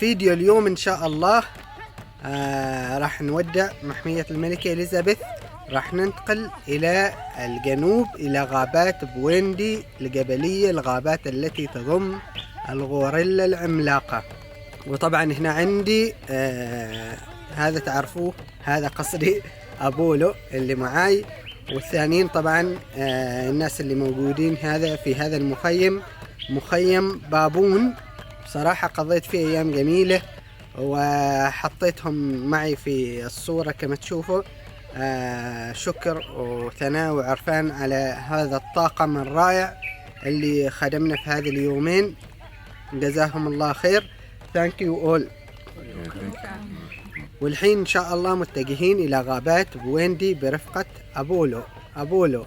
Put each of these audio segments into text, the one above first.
فيديو اليوم إن شاء الله راح نودع محمية الملكة إليزابيث، راح ننتقل إلى الجنوب إلى غابات بويندي الجبلية، الغابات التي تضم الغوريلا العملاقة. وطبعا هنا عندي هذا تعرفوه، هذا قصدي أبولو اللي معاي، والثانيين طبعا الناس اللي موجودين هذا في هذا المخيم، مخيم بابون. بصراحة قضيت فيه أيام جميلة وحطيتهم معي في الصورة كما تشوفوا. شكر وثناء وعرفان على هذا الطاقم الرائع اللي خدمنا في هذه اليومين، جزاهم الله خير. Thank you all. والحين إن شاء الله متجهين إلى غابات بويندي برفقة أبولو.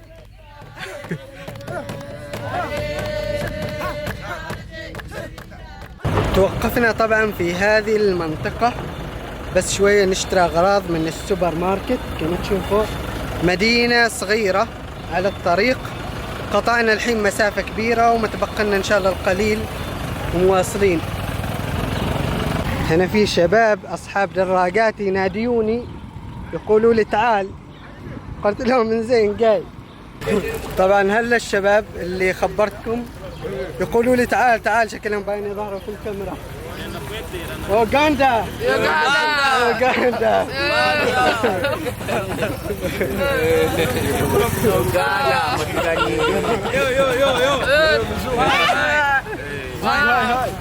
توقفنا طبعا في هذه المنطقة بس شوية نشتري أغراض من السوبر ماركت. كما تشوفوا مدينة صغيرة على الطريق، قطعنا الحين مسافة كبيرة ومتبقلنا إن شاء الله القليل ومواصلين. هنا في شباب أصحاب دراجات يناديوني يقولوا لي تعال، قلت لهم من زين جاي. طبعا هلا الشباب اللي خبرتكم يقولوا لي تعال شكلهم باين يظهروا في الكاميرا. أوغندا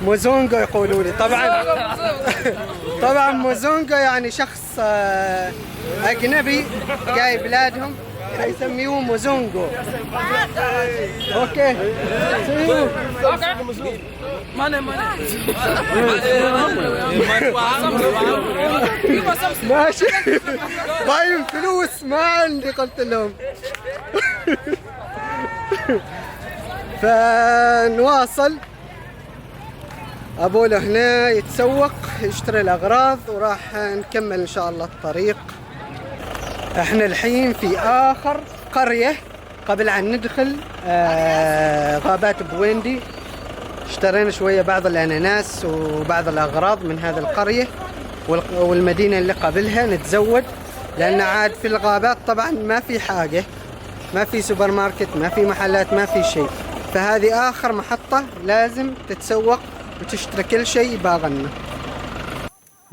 موزونجو يقولوا لي. طبعا موزونجو يعني شخص أجنبي جاي بلادهم يسميوه موزونجو. اوكي ماشي. باين فلوس ما عندي قلت لهم. فنواصل. أبولو هنا يتسوق يشتري الأغراض وراح نكمل إن شاء الله الطريق. احنا الحين في آخر قرية قبل أن ندخل غابات بويندي. اشترينا شوية بعض الأناناس وبعض الأغراض من هذه القرية والمدينة اللي قبلها نتزود، لأن عاد في الغابات طبعا ما في حاجة، ما في سوبر ماركت، ما في محلات، ما في شيء. فهذه آخر محطة لازم تتسوق وتشتري كل شيء باغنا.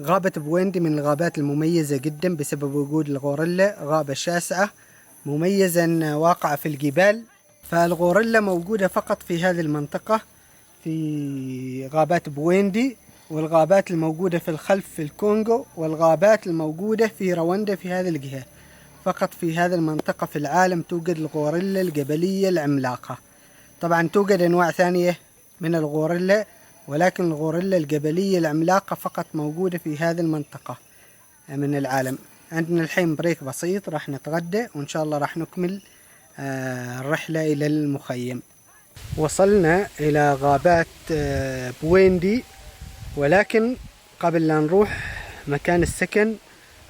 غابة بويندي من الغابات المميزة جدا بسبب وجود الغوريلا، غابة شاسعة مميزة واقعة في الجبال. فالغوريلا موجودة فقط في هذه المنطقة في غابات بويندي، والغابات الموجودة في الخلف في الكونغو، والغابات الموجودة في رواندا في هذه الجهة. فقط في هذه المنطقة في العالم توجد الغوريلا الجبلية العملاقة. طبعا توجد أنواع ثانية من الغوريلا، ولكن الغوريلا الجبلية العملاقة فقط موجودة في هذه المنطقة من العالم. عندنا الحين بريك بسيط راح نتغدى وإن شاء الله راح نكمل الرحلة إلى المخيم. وصلنا إلى غابات بويندي، ولكن قبل لا نروح مكان السكن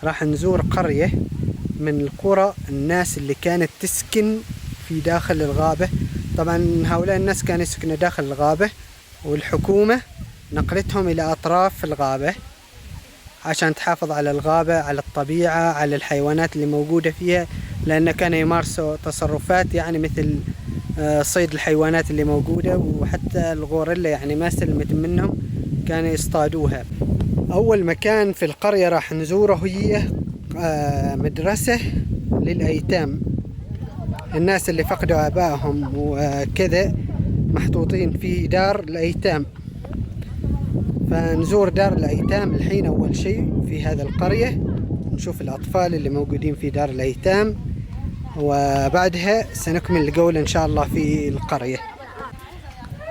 راح نزور قرية من القرى الناس اللي كانت تسكن في داخل الغابة. طبعا هؤلاء الناس كانوا يسكنوا داخل الغابة والحكومة نقلتهم إلى أطراف الغابة عشان تحافظ على الغابة، على الطبيعة، على الحيوانات اللي موجودة فيها، لأن كانوا يمارسوا تصرفات يعني مثل صيد الحيوانات اللي موجودة، وحتى الغوريلا يعني ما سلمت منهم كانوا يصطادوها. أول مكان في القرية راح نزوره هي مدرسة للأيتام، الناس اللي فقدوا آبائهم وكذا محطوطين في دار الأيتام. فنزور دار الأيتام الحين أول شيء في هذا القرية، نشوف الأطفال اللي موجودين في دار الأيتام، وبعدها سنكمل الجولة إن شاء الله في القرية.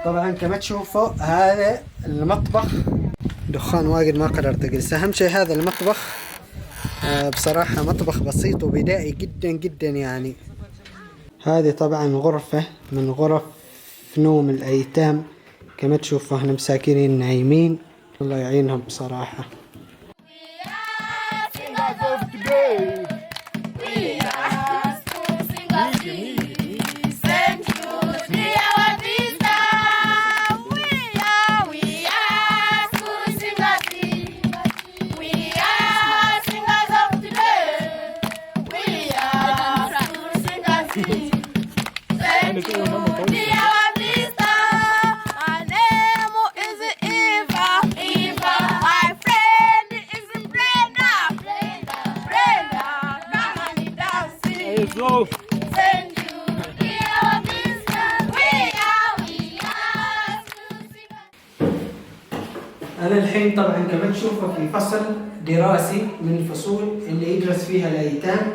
طبعا كما تشوفوا هذا المطبخ، دخان واجد ما قدرت أجلس. أهم شيء هذا المطبخ بصراحة مطبخ بسيط وبدائي جدا جدا يعني. هذه طبعا غرفة من غرف نوم الأيتام، كما تشوفوا هنا مساكين نايمين، الله يعينهم بصراحة. أنا الحين طبعا كما تشوفوا في فصل دراسي من الفصول اللي يدرس فيها الأيتام.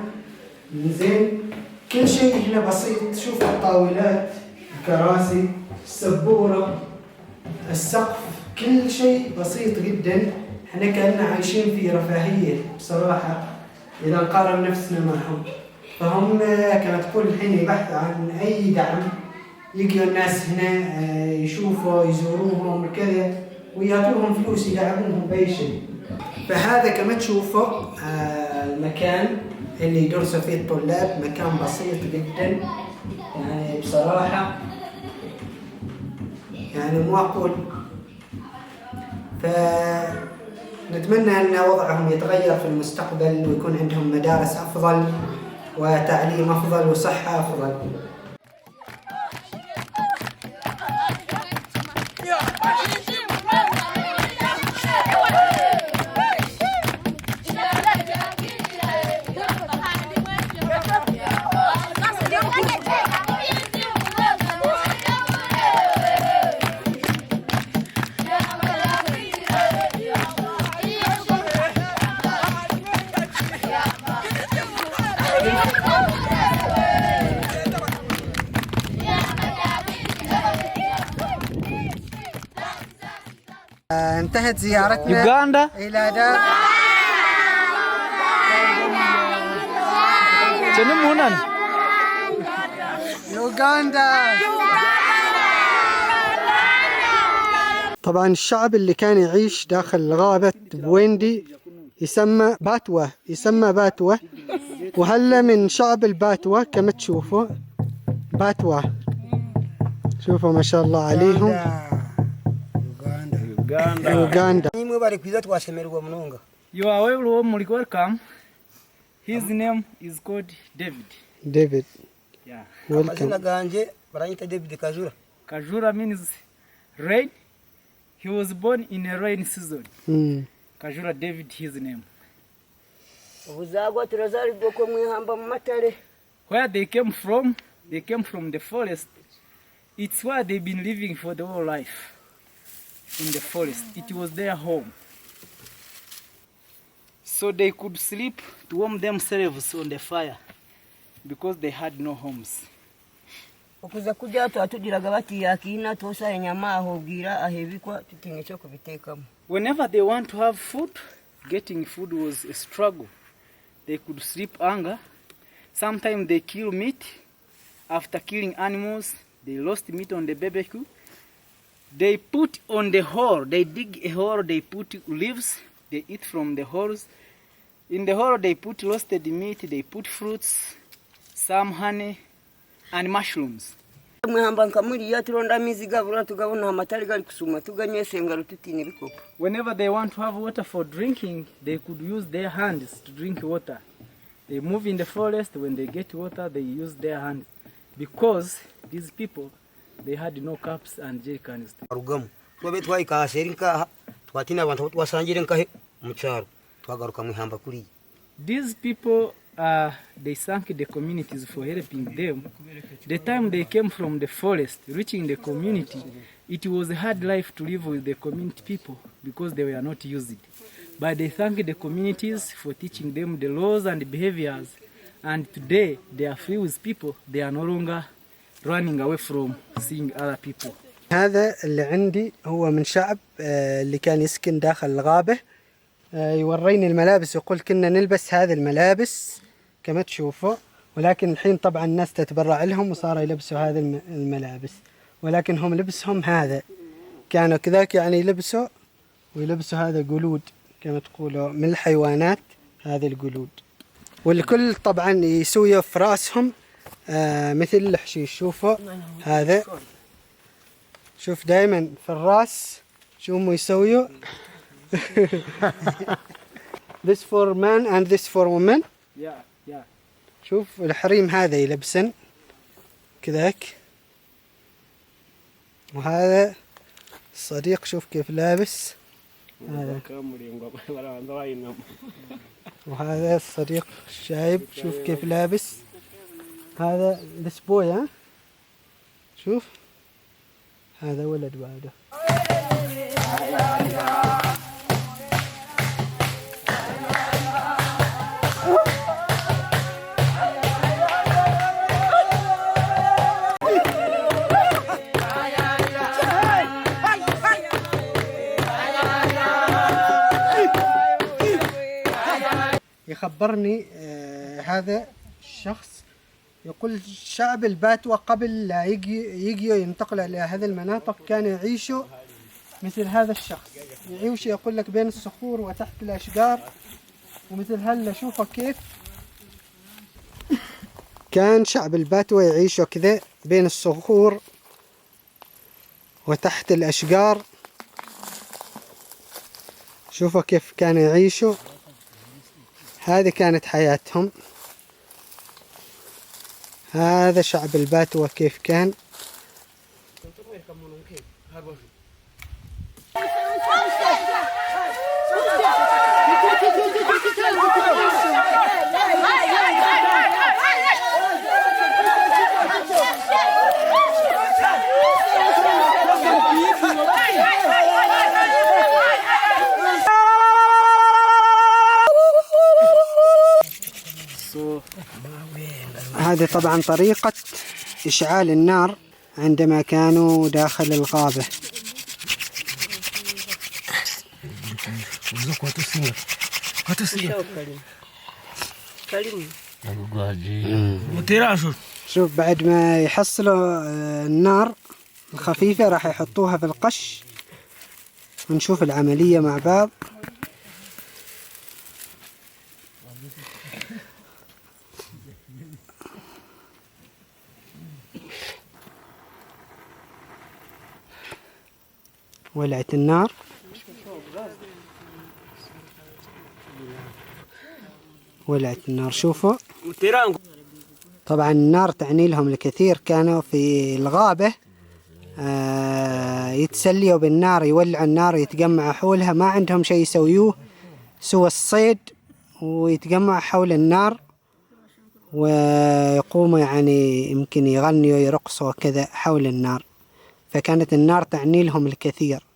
زين، كل شيء هنا بسيط. شوف الطاولات، الكراسي، السبورة، السقف، كل شيء بسيط جدا. احنا كأننا عايشين في رفاهية بصراحة إذا نقارن نفسنا معهم. فهم كما تقول الحين يبحثوا عن أي دعم، يجوا الناس هنا يشوفوا يزوروهم وكذا ويعطوهم فلوس يدعمونهم بأي شيء. فهذا كما تشوفوا المكان اللي يدرسوا فيه الطلاب، مكان بسيط جدا يعني بصراحة يعني معقول. فنتمنى أن وضعهم يتغير في المستقبل ويكون عندهم مدارس أفضل وتعليم أفضل وصحة أفضل. انتهت زيارتنا يوغندا إلى دار يوغندا. طبعا الشعب اللي كان يعيش داخل غابة بويندي يسمى باتوة، وهلا من شعب الباتوة كما تشوفوا. باتوة شوفوا ما شاء الله عليهم. Uganda. You are welcome. His name is called David. Yeah. Welcome. Kajura means rain. He was born in a rain season. Kajura David, his name. Where they came from the forest. It's where they've been living for the whole life. In the forest, it was their home. So they could sleep to warm themselves on the fire because they had no homes. Whenever they want to have food, getting food was a struggle. They could sleep hunger. Sometimes they kill meat. After killing animals, they roast meat on the barbecue. They put on the hole, they dig a hole, they put leaves, they eat from the holes. In the hole they put roasted meat, they put fruits, some honey and mushrooms. Whenever they want to have water for drinking, they could use their hands to drink water. They move in the forest, when they get water, they use their hands. Because these people, they had no cups and jerrycans. These people, they sank the communities for helping them. The time they came from the forest, reaching the community, it was a hard life to live with the community people because they were not used. But they thanked the communities for teaching them the laws and behaviors. And today, they are free with people. They are no longer running away from seeing other people. هذا اللي عندي هو من شعب اللي كان يسكن داخل الغابة. يوريني الملابس ويقول كنا نلبس هذه الملابس كما تشوفوا، ولكن الحين طبعا الناس تتبرع لهم وصاروا يلبسوا هذه الملابس، ولكن هم لبسهم هذا. كانوا كذاك يعني يلبسوا هذا قلود كما تقولوا من الحيوانات، هذه القلود. والكل طبعا يسويوا في راسهم مثل الحشيش. شوفوا هذا، شوف دائما في الراس شو هم يسويوا. This for man and this for women. Yeah. شوف الحريم هذا يلبسن كذاك. وهذا الصديق شوف كيف لابس هذا. وهذا الصديق الشايب شوف كيف لابس. هذا this boy ها، شوف هذا ولد بعده. يخبرني هذا الشخص، يقول شعب الباتوا قبل لا يجوا ينتقلوا إلى هذه المناطق كانوا يعيشوا مثل هذا الشخص، يعيش يقول لك بين الصخور وتحت الأشجار، ومثل هلا شوفوا كيف كان شعب الباتوا يعيشوا كذا بين الصخور وتحت الأشجار. شوفوا كيف كانوا يعيشوا، هذه كانت حياتهم. هذا شعب الباتوا كيف كان. هذه طبعا طريقة إشعال النار عندما كانوا داخل الغابة. شوف بعد ما يحصلوا النار الخفيفة راح يحطوها في القش، ونشوف العملية مع بعض. ولعت النار. ولعت النار. شوفوا طبعا النار تعني لهم الكثير. كانوا في الغابة يتسليوا بالنار، يولعوا النار ويتجمعوا حولها، ما عندهم شيء يسويوه سوى الصيد، ويتجمعوا حول النار ويقوموا يعني يمكن يغنوا ويرقصوا كذا حول النار. فكانت النار تعني لهم الكثير.